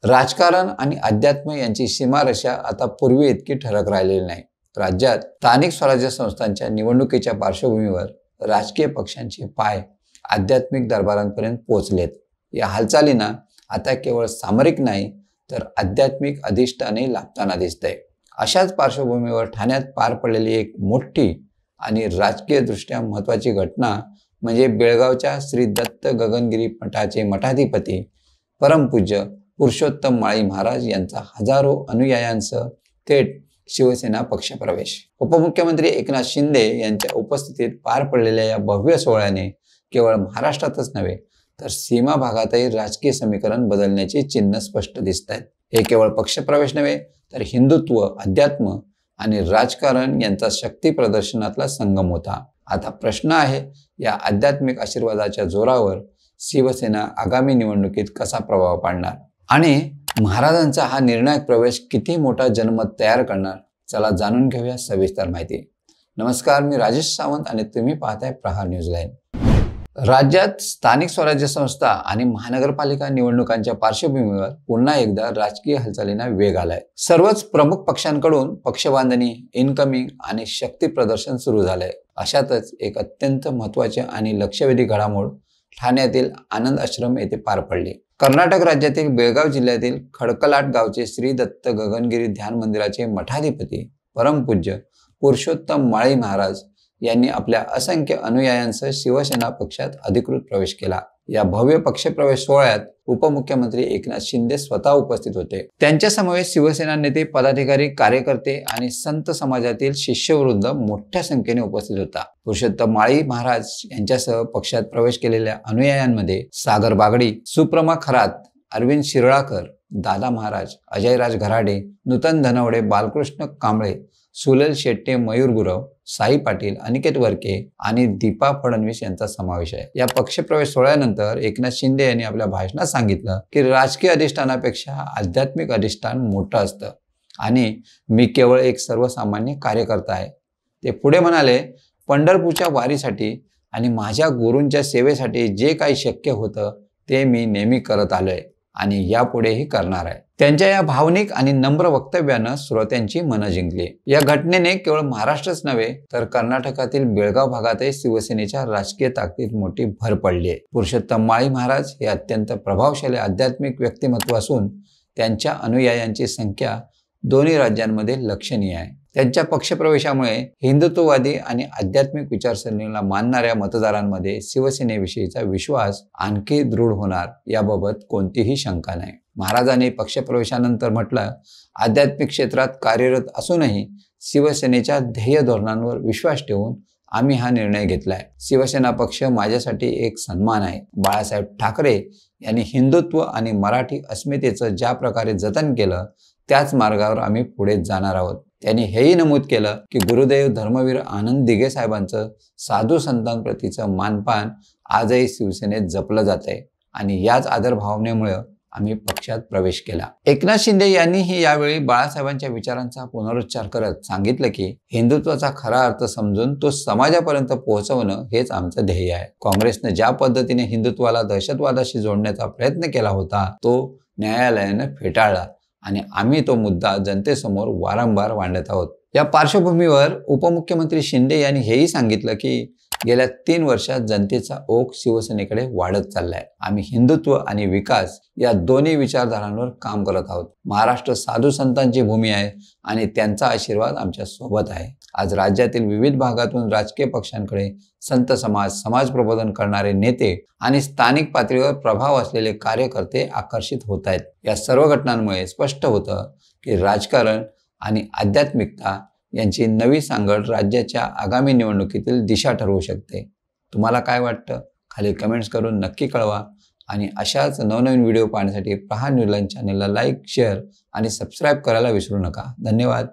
राजकारण आणि अध्यात्म यांची सीमारेषा आता पूर्वी इतकी ठळक राहिलेली नाही। राज्यात स्थानिक स्वराज्य संस्थांच्या निवडणुकीच्या पार्श्वभूमीवर राजकीय पक्षांचे पाय आध्यात्मिक दरबारांपर्यंत पोहोचलेत। या हालचालींना आता केवळ सामरिक नाही तर आध्यात्मिक अधिष्ठाने लाभताना दिसतंय। अशाच पार्श्वभूमीवर ठाण्यात पार पडलेली एक मोठी आणि राजकीय दृष्ट्या महत्त्वाची घटना म्हणजे बेळगावच्या श्री दत्त गगनगिरी मठाचे मठाधिपती परमपूज्य पुरुषोत्तम माळी महाराज यांचा हजारो अनुयायांसह थेट शिवसेना पक्षप्रवेश। उपमुख्यमंत्री एकनाथ शिंदे यांच्या उपस्थितीत पार पडलेल्या या भव्य सोहळ्याने केवळ महाराष्ट्रातच नव्हे तर सीमा भागातही राजकीय समीकरण बदलण्याची चिन्ह स्पष्ट दिसत आहेत। हे केवळ पक्षप्रवेश नव्हे तर हिंदुत्व, अध्यात्म आणि राजकारण यांचा शक्ती प्रदर्शनातला संगम होता। आता प्रश्न आहे, या आध्यात्मिक आशीर्वादाच्या जोरावर शिवसेना आगामी निवडणुकीत कसा प्रभाव पाडणार आणि महाराजांचा हा निर्णायक प्रवेश किती मोठा जनमत तयार करणार? चला जाणून घेऊया सविस्तर माहिती। नमस्कार, मी राजेश सावंत आणि तुम्ही पाहताय प्रहार न्यूज लाईव्ह। राज्यात स्थानिक स्वराज्य संस्था आणि महानगरपालिका निवडणुकांच्या पार्श्वभूमीवर पुन्हा एकदा राजकीय हालचालींना वेग आलाय। सर्वच प्रमुख पक्षांकडून पक्षबांधणी, इनकमिंग आणि शक्ती प्रदर्शन सुरू झालंय। अशातच एक अत्यंत महत्त्वाची आणि लक्षवेधी घडामोड ठाण्यातील आनंद आश्रम येथे पार पडली। कर्नाटक राज्यातील बेळगाव जिल्ह्यातील खडकलाट गावचे श्री दत्त गगनगिरी ध्यान मंदिराचे मठाधिपती परमपूज्य पुरुषोत्तम माळी महाराज यांनी आपल्या असंख्य अनुयायांसह शिवसेना पक्षात अधिकृत प्रवेश केला। या भव्य पक्षप्रवेश सोहळ्यात उपमुख्यमंत्री एकनाथ शिंदे स्वतः उपस्थित होते। त्यांच्या समवेत शिवसेना नेते, पदाधिकारी, कार्यकर्ते आणि संत समाजातील शिष्यवृंद मोठ्या संख्येने उपस्थित होता। पुरुषोत्तम माळी महाराज यांच्यासह पक्षात प्रवेश केलेल्या अनुयायांमध्ये सागर बागडी, सुप्रमा खरात, अरविंद शिरळाकर, दादा महाराज, अजयराज घराडे, नूतन धनवडे, बालकृष्ण कांबळे, सुलेल शेट्टे, मयूर गुरव, साई पाटील, अनिकेत वरके आणि दीपा फडणवीस यांचा समावेश आहे। या पक्षप्रवेश सोहळ्यानंतर एकनाथ शिंदे यांनी आपल्या भाषणात सांगितलं की राजकीय अधिष्ठानापेक्षा आध्यात्मिक अधिष्ठान मोठं असतं आणि मी केवळ एक सर्वसामान्य कार्यकर्ता आहे। ते पुढे म्हणाले, पंढरपूरच्या वारीसाठी आणि माझ्या गुरूंच्या सेवेसाठी जे काही शक्य होतं ते मी नेहमी करत आलोय आणि यापुढेही करणार आहे। त्यांच्या या भावनिक आणि नम्र वक्तव्यानं श्रोत्यांची मनं जिंकली। या घटनेने केवळ महाराष्ट्रच नव्हे तर कर्नाटकातील बेळगाव भागातही शिवसेनेच्या राजकीय ताकदीत मोठी भर पडली आहे। पुरुषोत्तम माळी महाराज हे अत्यंत प्रभावशाली आध्यात्मिक व्यक्तिमत्व असून त्यांच्या अनुयायांची संख्या दोन्ही राज्यांमध्ये लक्षणीय आहे। त्यांच्या पक्षप्रवेशामुळे हिंदुत्ववादी आणि आध्यात्मिक विचारसरणीला मानणाऱ्या मतदारांमध्ये शिवसेनेविषयीचा विश्वास आणखी दृढ होणार याबाबत कोणतीही शंका नाही। महाराजांनी पक्षप्रवेशानंतर म्हटलं, आध्यात्मिक क्षेत्रात कार्यरत असूनही शिवसेनेच्या ध्येय धोरणांवर विश्वास ठेवून आम्ही हा निर्णय घेतलाय। शिवसेना पक्ष माझ्यासाठी एक सन्मान आहे। बाळासाहेब ठाकरे यांनी हिंदुत्व आणि मराठी अस्मितेचं ज्या प्रकारे जतन केलं त्याच मार्गावर आम्ही पुढे जाणार आहोत। त्यांनी हेही नमूद केलं की गुरुदेव धर्मवीर आनंद दिघे साहेबांचं साधू संतांप्रतीचं मानपान आजही शिवसेनेत जपलं जात आहे आणि याच आदर भावनेमुळे आम्ही पक्षात प्रवेश केला। एकनाथ शिंदे यांनीही यावेळी बाळासाहेबांच्या विचारांचा पुनरुच्चार करत सांगितलं की हिंदुत्वाचा खरा अर्थ समजून तो समाजापर्यंत पोहोचवणं हेच आमचं ध्येय आहे। काँग्रेसने ज्या पद्धतीने हिंदुत्वाला दहशतवादाशी जोडण्याचा प्रयत्न केला होता तो न्यायालयानं फेटाळला आणि आम्ही तो मुद्दा जनतेसमोर वारंवार मांडत आहोत। या पार्श्वभूमीवर उपमुख्यमंत्री शिंदे यांनी हेही सांगितलं की गेल्या 3 वर्षात जनतेचा ओघ शिवसेनेकडे वाढत चाललाय। आम्ही हिंदुत्व आणि विकास या दोन्ही विचारधारांवर काम करत आहोत। महाराष्ट्र साधू संतांची भूमी आहे आणि त्यांचा आशीर्वाद आमच्या सोबत आहे। आज राज्यातील विविध भागातून राजकीय पक्षांकडे संत समाज, समाज प्रबोधन करणारे नेते आणि स्थानिक पातळीवर प्रभाव असलेले कार्यकर्ते आकर्षित होत आहेत। या सर्व घटनांमुळे स्पष्ट होतं की राजकारण आणि आध्यात्मिकता यांची नवी सांगड राज्याच्या आगामी निवडणुकीतील दिशा ठरवू शकते। तुम्हाला काय वाटतं? खाली कमेंट्स करून नक्की कळवा आणि अशाच नवनवीन व्हिडिओ पाहण्यासाठी प्रहार न्यूज लाईव्ह चॅनलला लाईक, शेअर आणि सबस्क्राईब करायला विसरू नका। धन्यवाद।